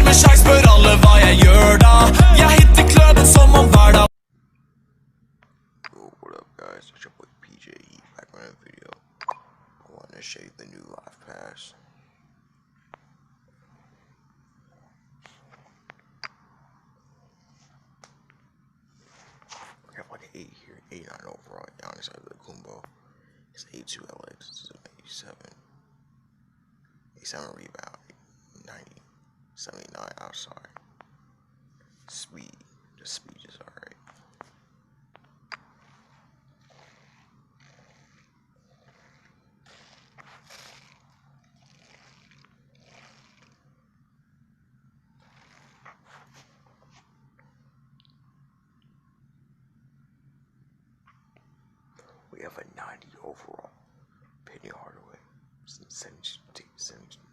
med sjekk, spør alle hva jeg gjør da. Jeg hitter kløben som om hver dag. What up guys, it's your boy PJ back on a video. I want to show you the new live pass. We have like an 8 here, 8-9 overall. Giannis out of the Kumbo. It's 8-2 LX, this is an 87. 87 rebound, 90, 79 outside. Speed, the speed is alright. We have a 90 overall. Penny Hardaway,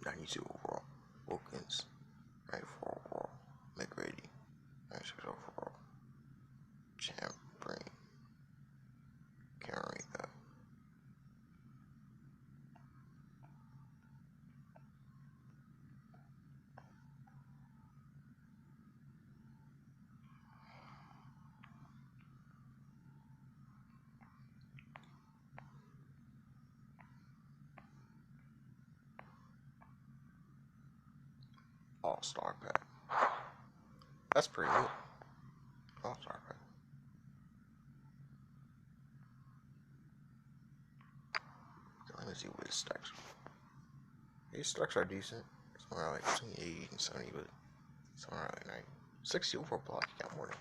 92 overall. Wilkins, 94 overall. McGrady, 96 overall. Champ, Brain. Can't read that. All-Star pack. That's pretty good. All-Star pack. Let me see what his stacks are. His stacks are decent. Somewhere like between 80 and 70, but somewhere like 90. 60 over block, you got more than.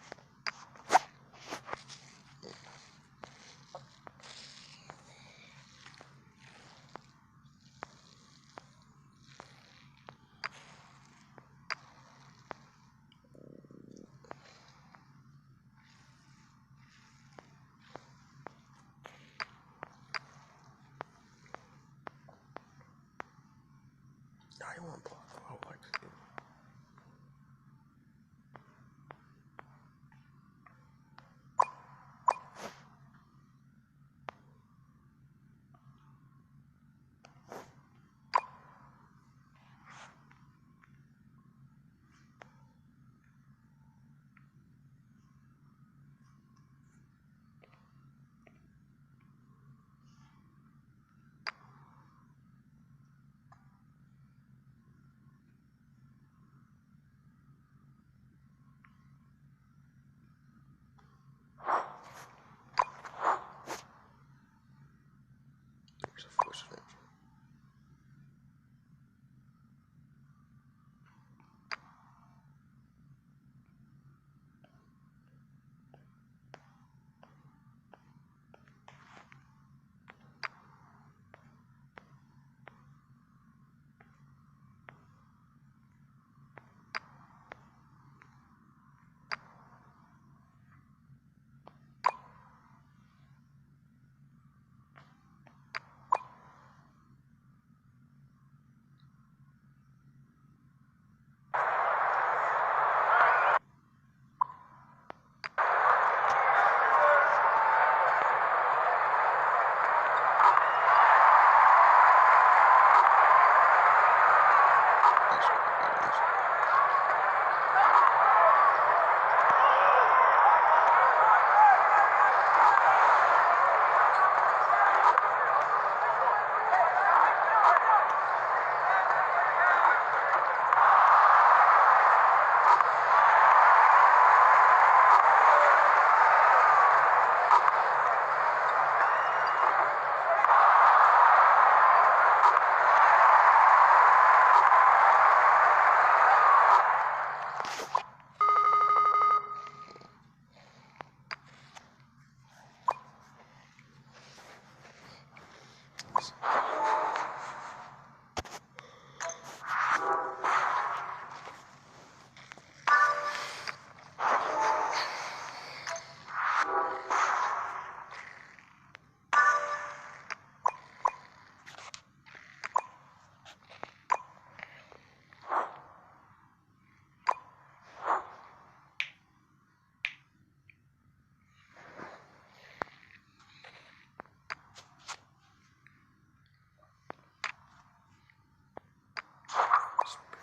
I don't want to block. I would like to do. There's a Fource.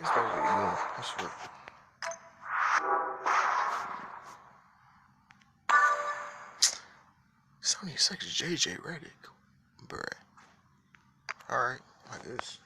It's very good. I swear. 26 JJ Redick. Bruh. Alright, I guess.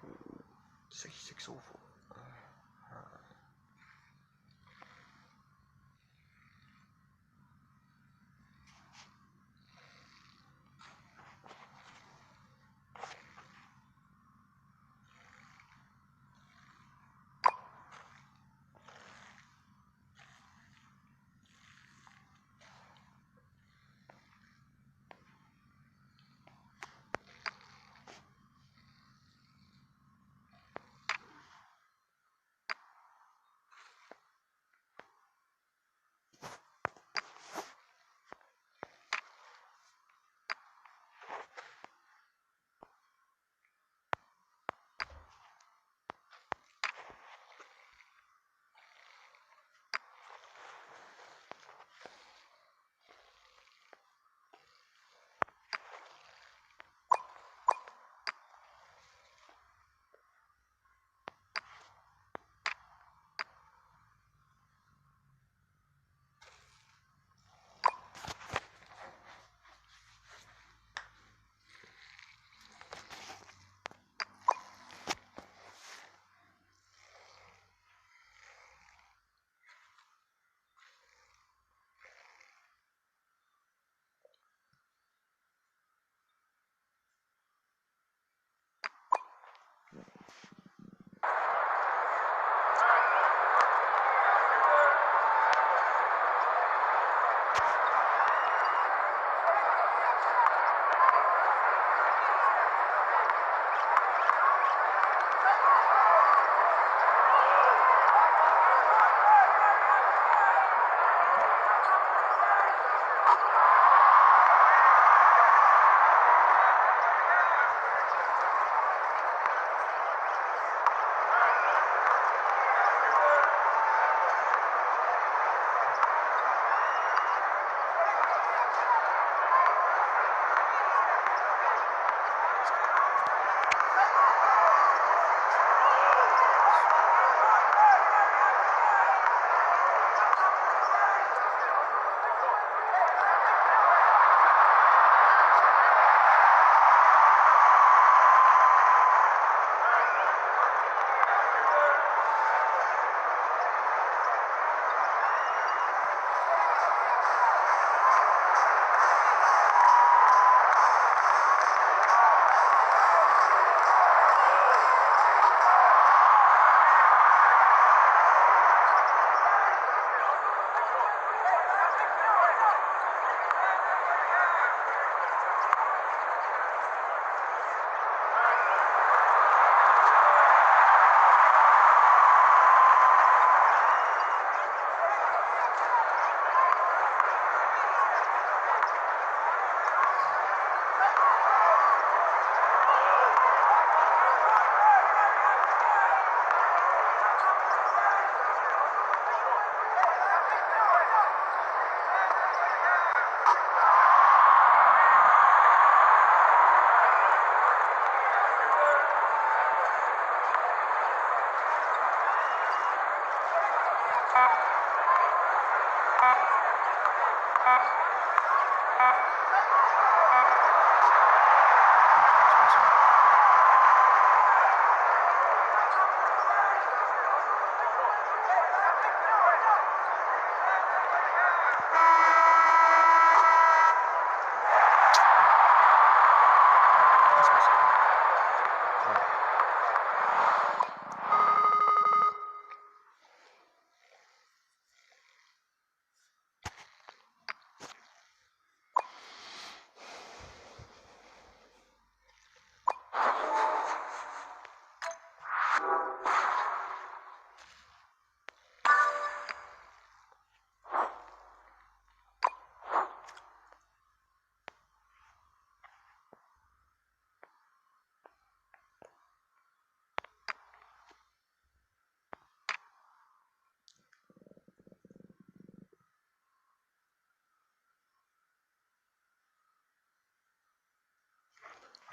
Ooh, 6604.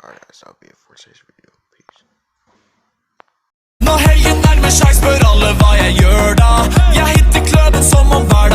Alright guys, that'll be it for today's video. Peace. Når helgen nærmer seg, spør alle hva jeg gjør da. Jeg hitter kløben som om hver dag